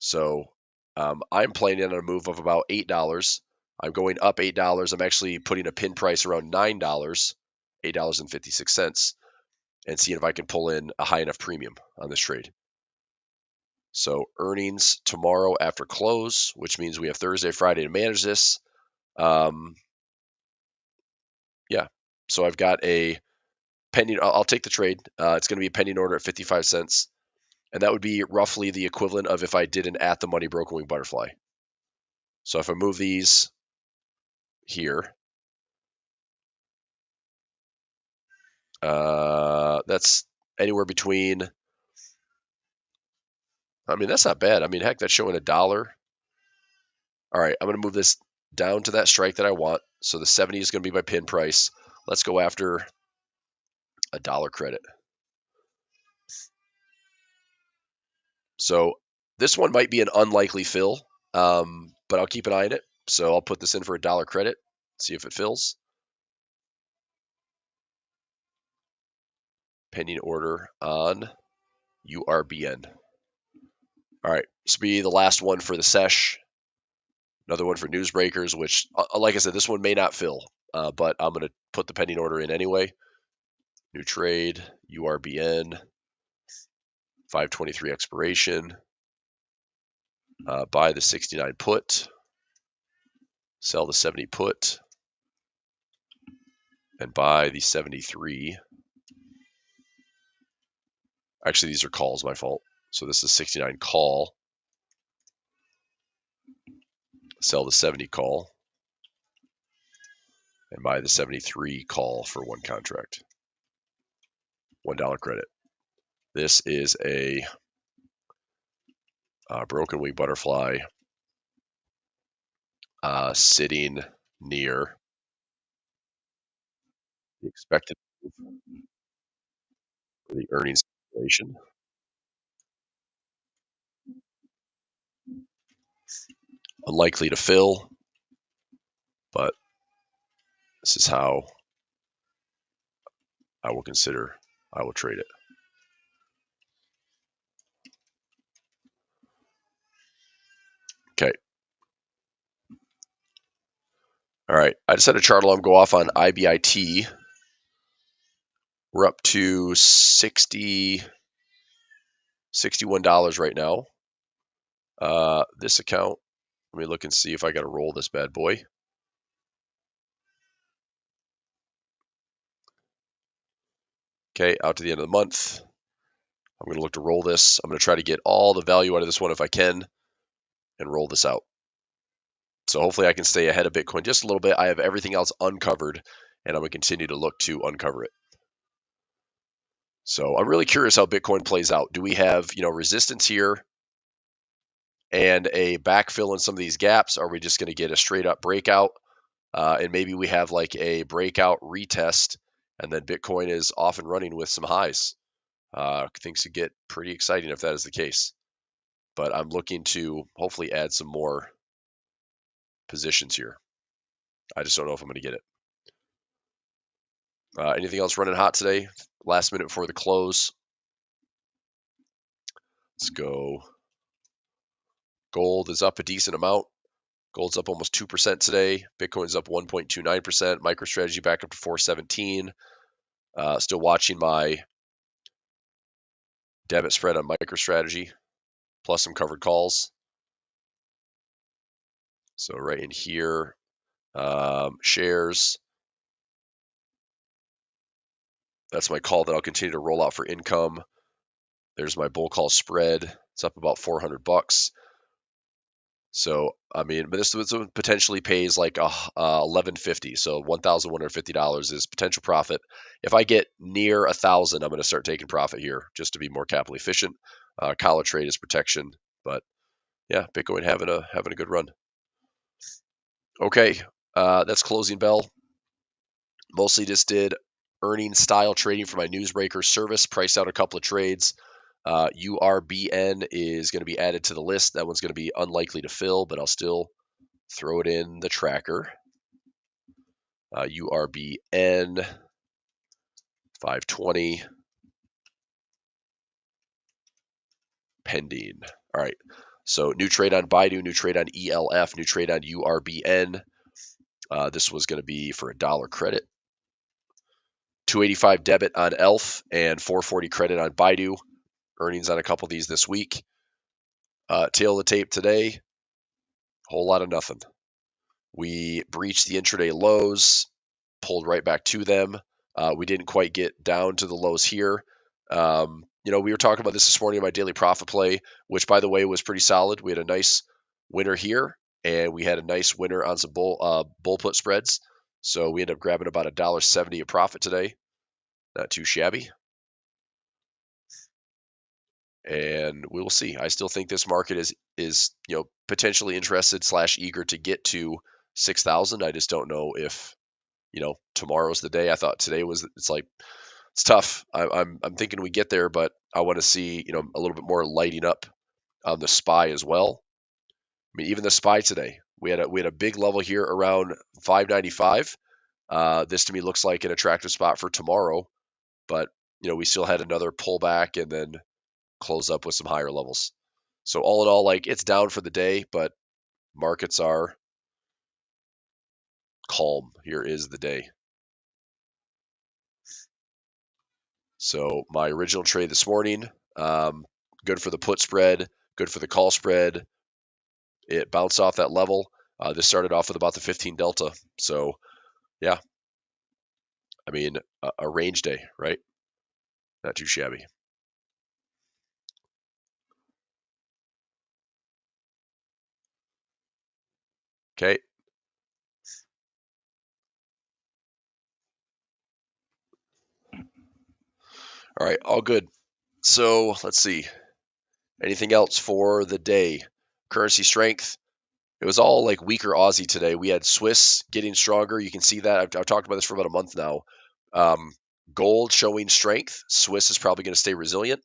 So I'm playing in on a move of about $8. I'm going up $8. I'm actually putting a pin price around $9, $8.56, and seeing if I can pull in a high enough premium on this trade. So earnings tomorrow after close, which means we have Thursday, Friday to manage this. Yeah, so I've got a pending. I'll take the trade. It's going to be a pending order at 55 cents. And that would be roughly the equivalent of if I did an at the money broken wing butterfly. So if I move these here, that's anywhere between, I mean, that's not bad. I mean, heck, that's showing $1. All right, I'm going to move this down to that strike that I want. So the 70 is going to be my pin price. Let's go after a dollar credit. So this one might be an unlikely fill, but I'll keep an eye on it. So I'll put this in for a dollar credit, see if it fills. Pending order on URBN. All right, this will be the last one for the sesh. Another one for newsbreakers, which, like I said, this one may not fill, but I'm going to put the pending order in anyway. New trade, URBN, 523 expiration. Buy the 69 put, sell the 70 put, and buy the 73. Actually, these are calls, my fault. So this is 69 call, sell the 70 call, and buy the 73 call for one contract. $1 credit. This is a broken wing butterfly sitting near the expected for the earnings calculation. Unlikely to fill, but this is how I will trade it. Okay. All right. I just had a chart alarm go off on IBIT. We're up to $61 right now. This account, let me look and see if I got to roll this bad boy. Okay, out to the end of the month. I'm going to look to roll this. I'm going to try to get all the value out of this one if I can and roll this out. So hopefully I can stay ahead of Bitcoin just a little bit. I have everything else uncovered, and I'm going to continue to look to uncover it. So I'm really curious how Bitcoin plays out. Do we have, resistance here and a backfill in some of these gaps? Are we just going to get a straight up breakout? And maybe we have like a breakout retest, and then Bitcoin is off and running with some highs. Things could get pretty exciting if that is the case. But I'm looking to hopefully add some more positions here. I just don't know if I'm going to get it. Anything else running hot today? Last minute before the close. Let's go. Gold is up a decent amount. Gold's up almost 2% today. Bitcoin's up 1.29%. MicroStrategy back up to 417. Still watching my debit spread on MicroStrategy, plus some covered calls. So right in here, shares. That's my call that I'll continue to roll out for income. There's my bull call spread. It's up about $400. So but this one potentially pays like $11.50. So $1,150 is potential profit. If I get near 1,000, I'm going to start taking profit here just to be more capital efficient. Collar trade is protection, but yeah, Bitcoin having a good run. Okay, that's closing bell. Mostly just did earnings style trading for my newsbreaker service. Priced out a couple of trades. URBN is going to be added to the list. That one's going to be unlikely to fill, but I'll still throw it in the tracker. URBN 520 pending. All right. So new trade on Baidu, new trade on ELF, new trade on URBN. This was going to be for $1 credit. 285 debit on ELF and 440 credit on Baidu. Earnings on a couple of these this week. Tail of the tape today. Whole lot of nothing. We breached the intraday lows, pulled right back to them. We didn't quite get down to the lows here. We were talking about this morning in my daily profit play, which, by the way, was pretty solid. We had a nice winner here, and we had a nice winner on some bull put spreads. So we ended up grabbing about $1.70 a profit today. Not too shabby. And we will see. I still think this market is potentially interested / eager to get to 6,000. I just don't know if, tomorrow's the day. I thought today was, it's tough. I'm thinking we get there, but I want to see, a little bit more lighting up on the SPY as well. I mean, even the SPY today, we had a big level here around 595. This to me looks like an attractive spot for tomorrow, but we still had another pullback and then close up with some higher levels. So all in all, like, it's down for the day, but markets are calm. Here is the day. So my original trade this morning, good for the put spread, good for the call spread. It bounced off that level. This started off with about the 15 delta. So yeah, I mean, a range day, right? Not too shabby. Okay. All right. All good. So let's see. Anything else for the day? Currency strength. It was all like weaker Aussie today. We had Swiss getting stronger. You can see that. I've talked about this for about a month now. Gold showing strength. Swiss is probably going to stay resilient.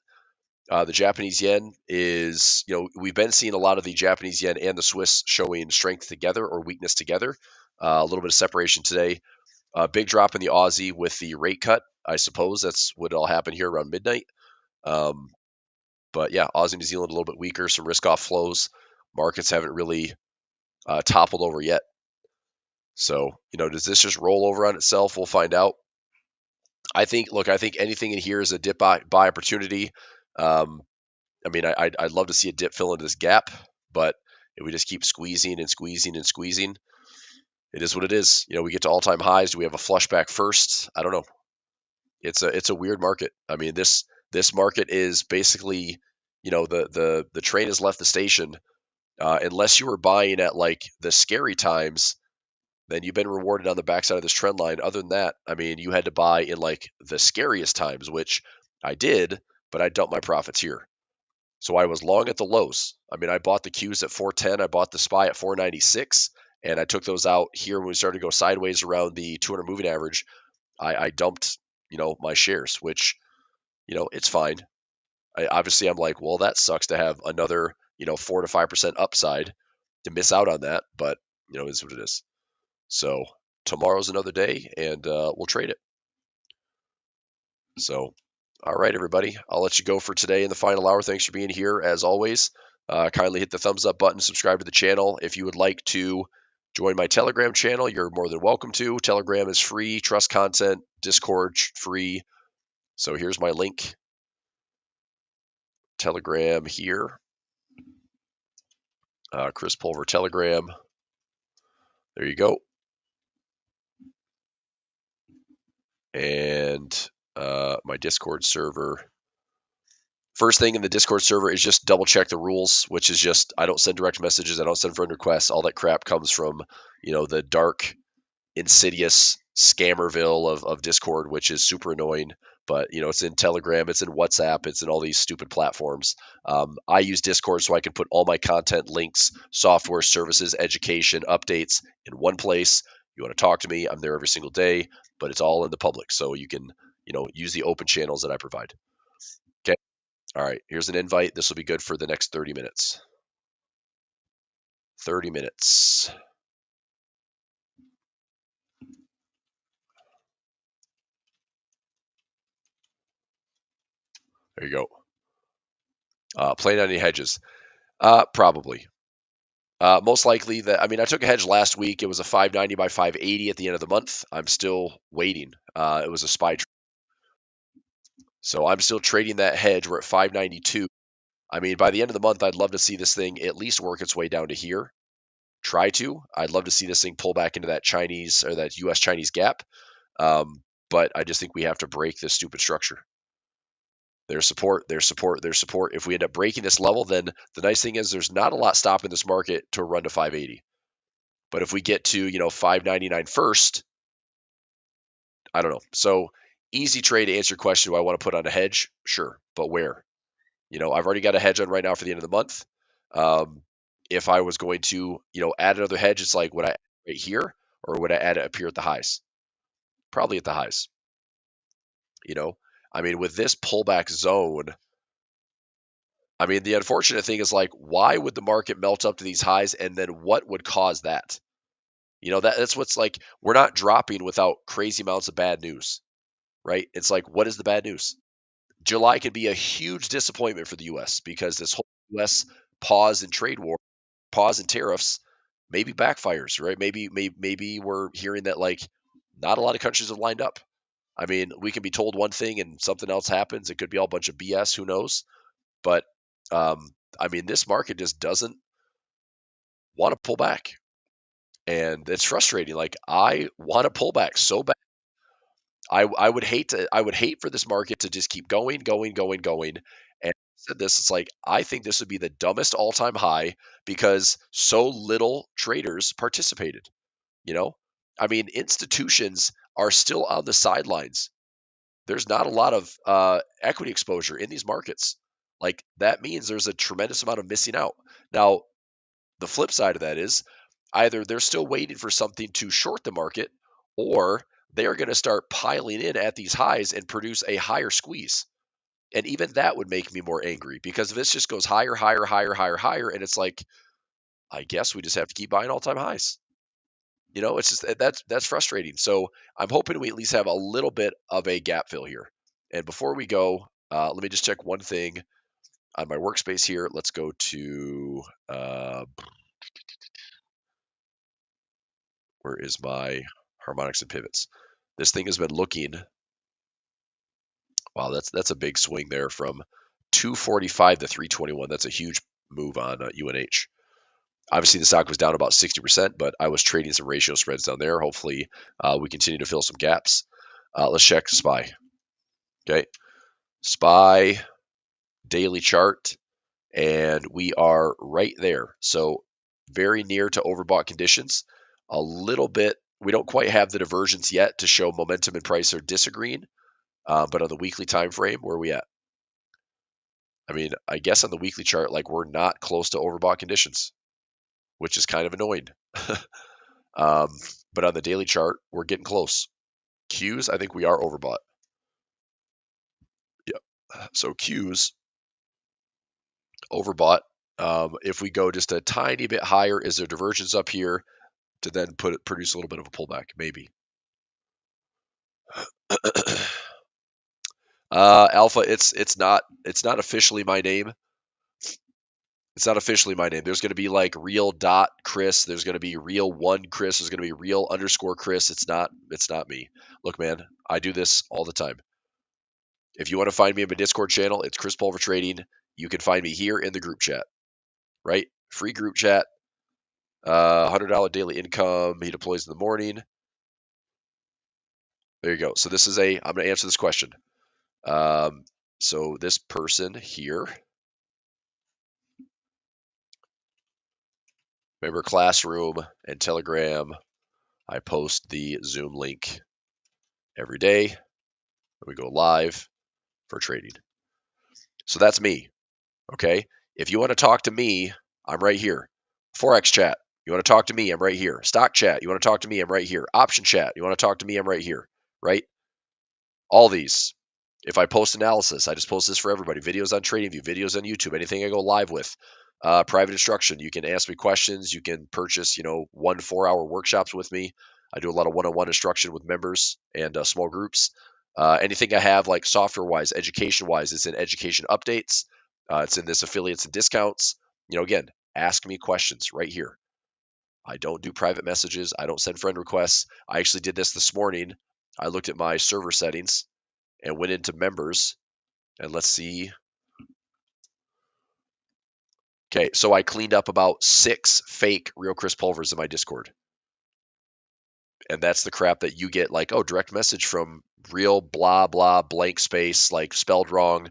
The Japanese yen is, we've been seeing a lot of the Japanese yen and the Swiss showing strength together or weakness together. A little bit of separation today. Big drop in the Aussie with the rate cut. I suppose that's what will happen here around midnight. But yeah, Aussie, New Zealand a little bit weaker. Some risk off flows. Markets haven't really toppled over yet. So, does this just roll over on itself? We'll find out. I think anything in here is a dip buy opportunity. I mean, I'd love to see a dip fill into this gap, but if we just keep squeezing and squeezing and squeezing, it is what it is. We get to all-time highs. Do we have a flush back first? I don't know. It's a weird market. I mean, this market is basically, the train has left the station. Unless you were buying at like the scary times, then you've been rewarded on the backside of this trend line. Other than that, I mean, you had to buy in like the scariest times, which I did, but I dumped my profits here. So I was long at the lows. I mean, I bought the Qs at 410, I bought the SPY at 496, and I took those out here when we started to go sideways around the 200 moving average. I dumped, my shares, which, it's fine. Obviously, I'm like, well, that sucks to have another, 4 to 5% upside to miss out on that, but, it is what it is. So tomorrow's another day, and we'll trade it. So, all right, everybody, I'll let you go for today in the final hour. Thanks for being here, as always. Kindly hit the thumbs up button, subscribe to the channel. If you would like to join my Telegram channel, you're more than welcome to. Telegram is free, trust content, Discord free. So here's my link. Telegram here. Chris Pulver Telegram. There you go. And my Discord server. First thing in the Discord server is just double check the rules, which is just, I don't send direct messages. I don't send friend requests. All that crap comes from, the dark, insidious scammerville of Discord, which is super annoying. But, it's in Telegram, it's in WhatsApp, it's in all these stupid platforms. I use Discord so I can put all my content, links, software, services, education, updates in one place. You want to talk to me, I'm there every single day, but it's all in the public. So you can, use the open channels that I provide. Okay. All right, here's an invite. This will be good for the next 30 minutes. 30 minutes. There you go. Playing on any hedges? Probably. Most likely that, I mean, I took a hedge last week. It was a 590 by 580 at the end of the month. I'm still waiting. It was a SPY. So I'm still trading that hedge. We're at 592. I mean, by the end of the month, I'd love to see this thing at least work its way down to here. Try to. I'd love to see this thing pull back into that Chinese or that US Chinese gap. But I just think we have to break this stupid structure. There's support, there's support, there's support. If we end up breaking this level, then the nice thing is there's not a lot stopping this market to run to 580. But if we get to, 599 first, I don't know. So easy trade to answer your question. Do I want to put on a hedge? Sure. But where? I've already got a hedge on right now for the end of the month. If I was going to, add another hedge, it's like, would I right here, or would I add it up here at the highs? Probably at the highs. You know, I mean, with this pullback zone, I mean, the unfortunate thing is like, why would the market melt up to these highs, and then what would cause that? That's what's like, we're not dropping without crazy amounts of bad news, right? It's like, what is the bad news? July could be a huge disappointment for the US because this whole US pause in trade war, pause in tariffs, maybe backfires, right? Maybe we're hearing that like not a lot of countries have lined up. I mean, we can be told one thing and something else happens. It could be all a bunch of BS, who knows? But I mean, this market just doesn't want to pull back. And it's frustrating. Like, I want to pull back so bad. I would hate for this market to just keep going, going, going, going. And I said this, it's like I think this would be the dumbest all-time high because so little traders participated, you know? I mean, institutions are still on the sidelines. There's not a lot of equity exposure in these markets. Like, that means there's a tremendous amount of missing out. Now, the flip side of that is either they're still waiting for something to short the market, or they are going to start piling in at these highs and produce a higher squeeze. And even that would make me more angry because if this just goes higher, higher, higher, higher, higher, and it's like, I guess we just have to keep buying all-time highs. It's just that's frustrating. So I'm hoping we at least have a little bit of a gap fill here. And before we go, let me just check one thing on my workspace here. Let's go to where is my harmonics and pivots? This thing has been looking. Wow, that's a big swing there from 245 to 321. That's a huge move on UNH. Obviously, the stock was down about 60%, but I was trading some ratio spreads down there. Hopefully, we continue to fill some gaps. Let's check SPY. Okay, SPY daily chart, and we are right there. So very near to overbought conditions. A little bit. We don't quite have the divergence yet to show momentum and price are disagreeing. But on the weekly time frame, where are we at? I mean, I guess on the weekly chart, like, we're not close to overbought conditions, which is kind of annoying. um, but on the daily chart, we're getting close. Qs, I think we are overbought. Yep. So Qs overbought. If we go just a tiny bit higher, is there divergence up here to then produce a little bit of a pullback? Maybe. Alpha, it's not officially my name. It's not officially my name. There's going to be like real dot Chris. There's going to be real one Chris. There's going to be real underscore Chris. It's not me. Look, man, I do this all the time. If you want to find me in my Discord channel, it's Chris Pulver Trading. You can find me here in the group chat, right? Free group chat. $100 daily income. He deploys in the morning. There you go. So I'm going to answer this question. So this person here, remember Classroom and Telegram, I post the Zoom link every day. We go live for trading. So that's me. Okay. If you want to talk to me, I'm right here. Forex chat. You want to talk to me? I'm right here. Stock chat. You want to talk to me? I'm right here. Option chat. You want to talk to me? I'm right here. Right. All these. If I post analysis, I just post this for everybody. Videos on TradingView, videos on YouTube, anything I go live with. Private instruction. You can ask me questions. You can purchase, 1 4-hour workshops with me. I do a lot of one-on-one instruction with members and small groups. Anything I have, like software-wise, education-wise, it's in education updates. It's in this affiliates and discounts. Again, ask me questions right here. I don't do private messages. I don't send friend requests. I actually did this morning. I looked at my server settings and went into members, and let's see. Okay, so I cleaned up about 6 fake real Chris Pulvers in my Discord. And that's the crap that you get, like, oh, direct message from real blah blah blank space, like spelled wrong.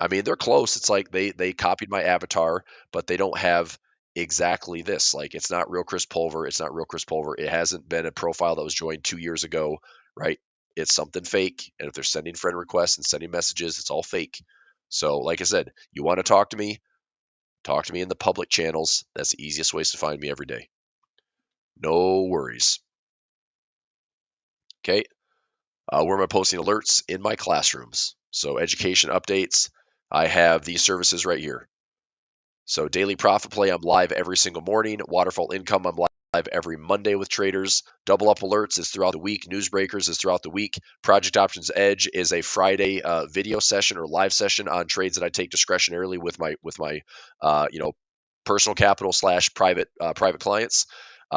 I mean, they're close. It's like they copied my avatar, but they don't have exactly this. Like, it's not real Chris Pulver. It's not real Chris Pulver. It hasn't been a profile that was joined 2 years ago, right? It's something fake. And if they're sending friend requests and sending messages, it's all fake. So, like I said, you want to talk to me in the public channels. That's the easiest ways to find me every day. No worries. Okay. Where am I posting alerts? In my classrooms. So education updates, I have these services right here. So daily profit play, I'm live every single morning. Waterfall income, I'm live every Monday with traders. Double up alerts is throughout the week. Newsbreakers is throughout the week. Project options edge is a Friday video session or live session on trades that I take discretionarily with my personal capital slash private clients.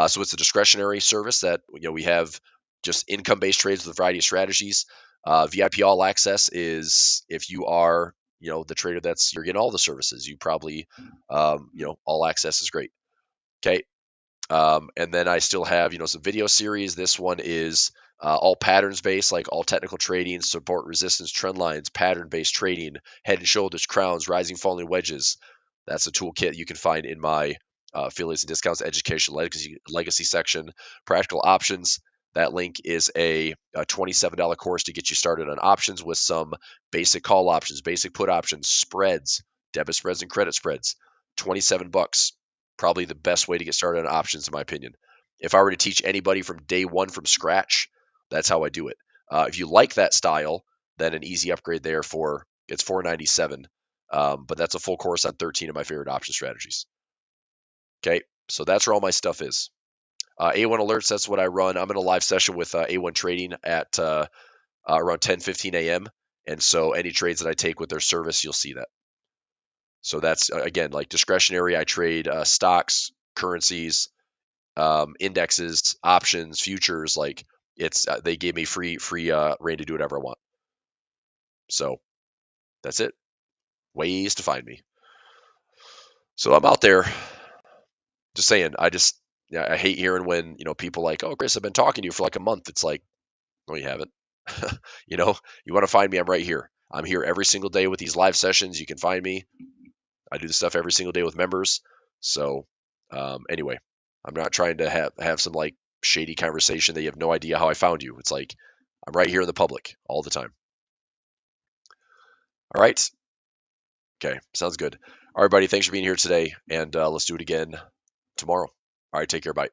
So it's a discretionary service that we have just income based trades with a variety of strategies. VIP all access is if you are the trader you're getting all the services. You probably all access is great. Okay. And then I still have, some video series. This one is all patterns based, like all technical trading, support, resistance, trend lines, pattern based trading, head and shoulders, crowns, rising, falling wedges. That's a toolkit you can find in my affiliates and discounts education legacy section. Practical options. That link is a $27 course to get you started on options with some basic call options, basic put options, spreads, debit spreads, and credit spreads. 27 bucks. Probably the best way to get started on options, in my opinion. If I were to teach anybody from day one from scratch, that's how I do it. If you like that style, then an easy upgrade there for it's $497. But that's a full course on 13 of my favorite option strategies. Okay, so that's where all my stuff is. A1 alerts, that's what I run. I'm in a live session with A1 Trading at around 10:15 a.m. And so any trades that I take with their service, you'll see that. So that's again like discretionary. I trade stocks, currencies, indexes, options, futures. Like it's they gave me free reign to do whatever I want. So that's it. Ways to find me. So I'm out there. Just saying. I hate hearing when people like, oh Chris, I've been talking to you for like a month. It's like, no, you haven't. You want to find me? I'm right here. I'm here every single day with these live sessions. You can find me. I do the stuff every single day with members. So anyway, I'm not trying to have some like shady conversation that you have no idea how I found you. It's like I'm right here in the public all the time. All right. Okay. Sounds good. All right, buddy. Thanks for being here today. And let's do it again tomorrow. All right. Take care. Bye.